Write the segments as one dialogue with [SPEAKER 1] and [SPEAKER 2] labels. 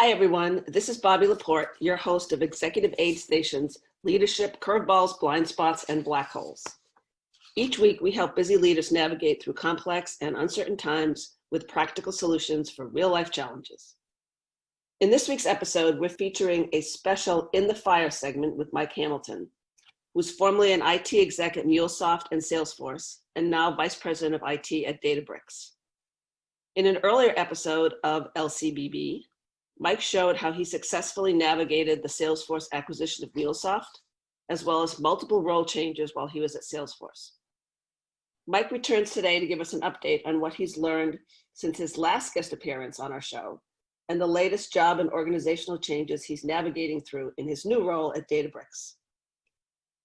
[SPEAKER 1] Hi, everyone. This is Bobby Laporte, your host of Executive Aid Station's Leadership, Curveballs, Blind Spots, and Black Holes. Each week, we help busy leaders navigate through complex and uncertain times with practical solutions for real-life challenges. In this week's episode, we're featuring a special In the Fire segment with Mike Hamilton, who's formerly an IT exec at MuleSoft and Salesforce, and now Vice President of IT at Databricks. In an earlier episode of LCBB, Mike showed how he successfully navigated the Salesforce acquisition of MuleSoft, as well as multiple role changes while he was at Salesforce. Mike returns today to give us an update on what he's learned since his last guest appearance on our show, and the latest job and organizational changes he's navigating through in his new role at Databricks.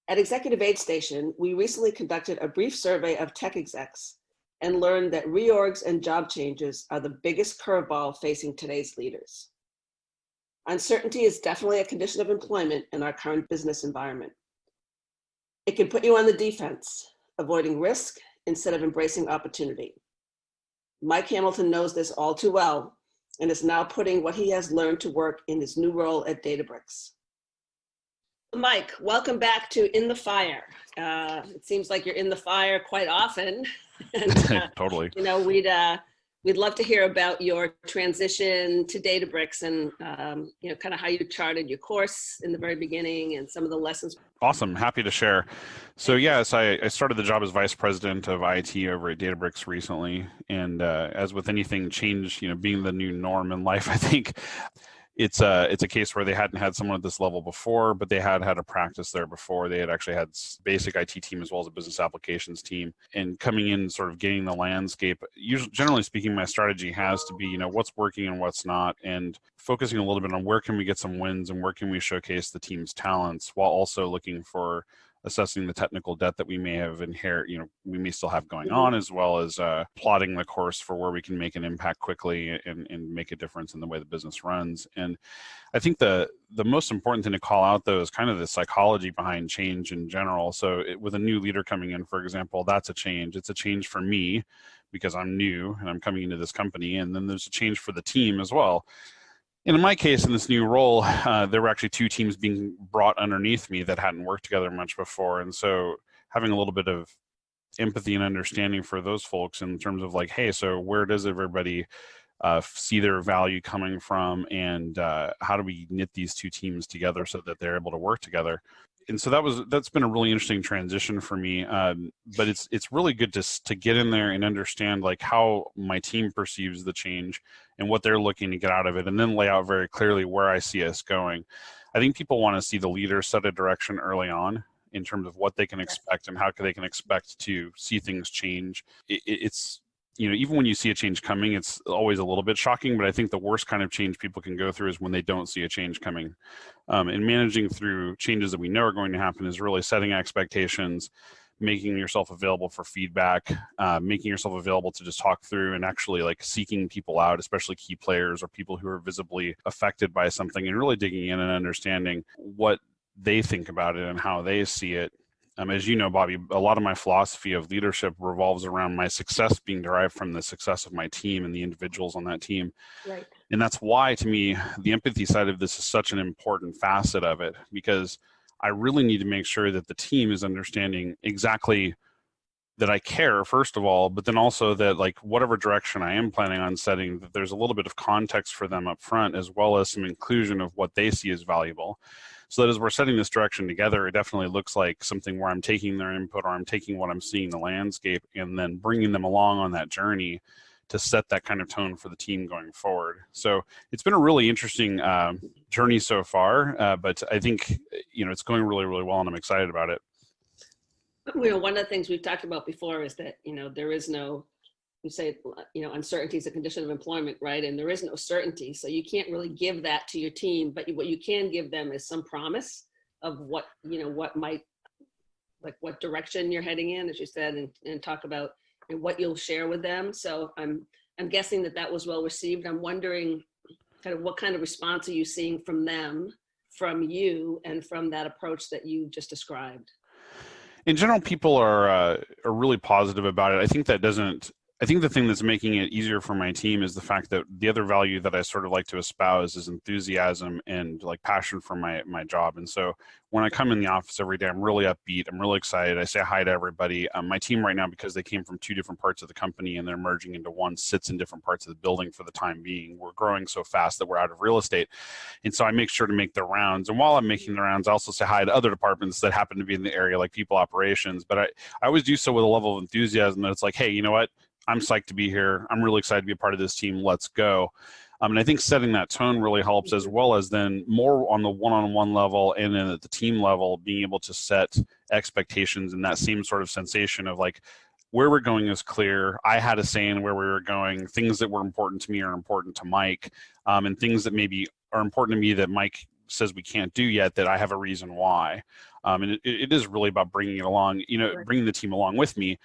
[SPEAKER 1] At Executive Aid Station, we recently conducted a brief survey of tech execs and learned that reorgs and job changes are the biggest curveball facing today's leaders. Uncertainty is definitely a condition of employment in our current business environment. It can put you on the defense, avoiding risk instead of embracing opportunity. Mike Hamilton knows this all too well and is now putting what he has learned to work in his new role at Databricks. Mike, welcome back to In the Fire. It seems like you're in the fire quite often. And,
[SPEAKER 2] Totally.
[SPEAKER 1] We'd love to hear about your transition to Databricks and, kind of how you charted your course in the very beginning and some of the lessons.
[SPEAKER 2] Awesome. Happy to share. So yes, I started the job as Vice President of IT over at Databricks recently. And as with anything change, being the new norm in life, I think it's a case where they hadn't had someone at this level before, but they had a practice there before. They had actually had basic IT team as well as a business applications team. And coming in, sort of getting the landscape, usually, generally speaking, my strategy has to be, what's working and what's not, and focusing a little bit on where can we get some wins and where can we showcase the team's talents, while also looking for assessing the technical debt that we may have we may still have going on, as well as plotting the course for where we can make an impact quickly and make a difference in the way the business runs. And I think the most important thing to call out, though, is kind of the psychology behind change in general. So with a new leader coming in, for example, that's a change. It's a change for me because I'm new and I'm coming into this company. And then there's a change for the team as well. And in my case, in this new role, there were actually two teams being brought underneath me that hadn't worked together much before. And so having a little bit of empathy and understanding for those folks in terms of like, hey, so where does everybody see their value coming from, and how do we knit these two teams together so that they're able to work together? And so that's been a really interesting transition for me. But it's really good to get in there and understand like how my team perceives the change and what they're looking to get out of it, and then lay out very clearly where I see us going. I think people want to see the leader set a direction early on in terms of what they can expect and how they can expect to see things change. It's even when you see a change coming, it's always a little bit shocking, but I think the worst kind of change people can go through is when they don't see a change coming. And managing through changes that we know are going to happen is really setting expectations, making yourself available for feedback, making yourself available to just talk through, and actually like seeking people out, especially key players or people who are visibly affected by something, and really digging in and understanding what they think about it and how they see it. As you know, Bobby, a lot of my philosophy of leadership revolves around my success being derived from the success of my team and the individuals on that team.
[SPEAKER 1] Right.
[SPEAKER 2] And that's why, to me, the empathy side of this is such an important facet of it, because I really need to make sure that the team is understanding exactly that I care, first of all, but then also that like whatever direction I am planning on setting, that there's a little bit of context for them up front, as well as some inclusion of what they see as valuable. So that as we're setting this direction together, it definitely looks like something where I'm taking their input, or I'm taking what I'm seeing in the landscape and then bringing them along on that journey to set that kind of tone for the team going forward. So it's been a really interesting journey so far, but I think, it's going really, really well, and I'm excited about it.
[SPEAKER 1] One of the things we've talked about before is that, there is no, you say, uncertainty is a condition of employment, right? And there is no certainty. So you can't really give that to your team, but what you can give them is some promise of what, what might, like what direction you're heading in, as you said, and talk about what you'll share with them. So I'm guessing that was well received. I'm wondering kind of what kind of response are you seeing from them, from you, and from that approach that you just described?
[SPEAKER 2] In general, people are really positive about it. I think that doesn't I think the thing that's making it easier for my team is the fact that the other value that I sort of like to espouse is enthusiasm and like passion for my job. And so when I come in the office every day, I'm really upbeat. I'm really excited. I say hi to everybody. My team right now, because they came from two different parts of the company and they're merging into one, sits in different parts of the building for the time being. We're growing so fast that we're out of real estate. And so I make sure to make the rounds. And while I'm making the rounds, I also say hi to other departments that happen to be in the area, like people operations. But I always do so with a level of enthusiasm that it's like, hey, you know what? I'm psyched to be here. I'm really excited to be a part of this team. Let's go. And I think setting that tone really helps, as well as then more on the one-on-one level and then at the team level, being able to set expectations and that same sort of sensation of like, where we're going is clear. I had a say in where we were going. Things that were important to me are important to Mike, and things that maybe are important to me that Mike says we can't do yet, that I have a reason why. And it is really about bringing it along, bringing the team along with me.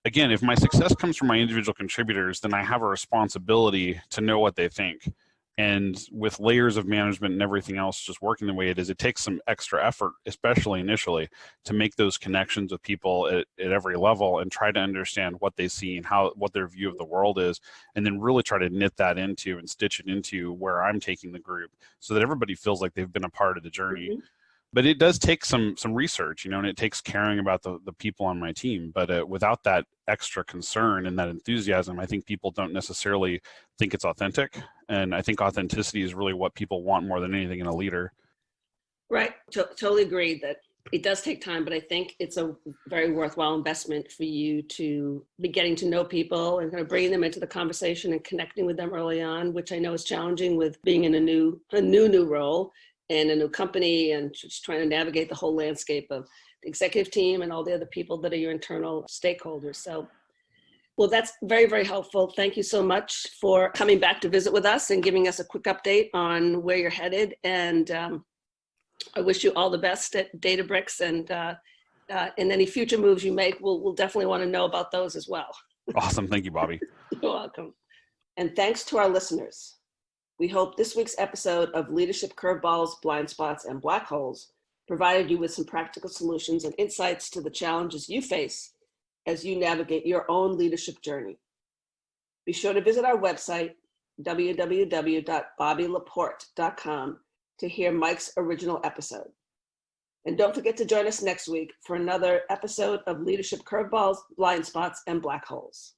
[SPEAKER 2] Again, if my success comes from my individual contributors, then I have a responsibility to know what they think. And with layers of management and everything else just working the way it is, it takes some extra effort, especially initially, to make those connections with people at every level and try to understand what they see and what their view of the world is, and then really try to knit that into and stitch it into where I'm taking the group so that everybody feels like they've been a part of the journey. Mm-hmm. But it does take some research, and it takes caring about the people on my team. But without that extra concern and that enthusiasm, I think people don't necessarily think it's authentic. And I think authenticity is really what people want more than anything in a leader.
[SPEAKER 1] Right. Totally agree that it does take time, but I think it's a very worthwhile investment for you to be getting to know people and kind of bringing them into the conversation and connecting with them early on, which I know is challenging with being in a new role and a new company and just trying to navigate the whole landscape of the executive team and all the other people that are your internal stakeholders. So, well, that's very, very helpful. Thank you so much for coming back to visit with us and giving us a quick update on where you're headed. And I wish you all the best at Databricks, and any future moves you make, we'll definitely want to know about those as well.
[SPEAKER 2] Awesome. Thank you, Bobby.
[SPEAKER 1] You're welcome. And thanks to our listeners. We hope this week's episode of Leadership Curveballs, Blind Spots, and Black Holes provided you with some practical solutions and insights to the challenges you face as you navigate your own leadership journey. Be sure to visit our website, www.bobbylaporte.com, to hear Mike's original episode. And don't forget to join us next week for another episode of Leadership Curveballs, Blind Spots, and Black Holes.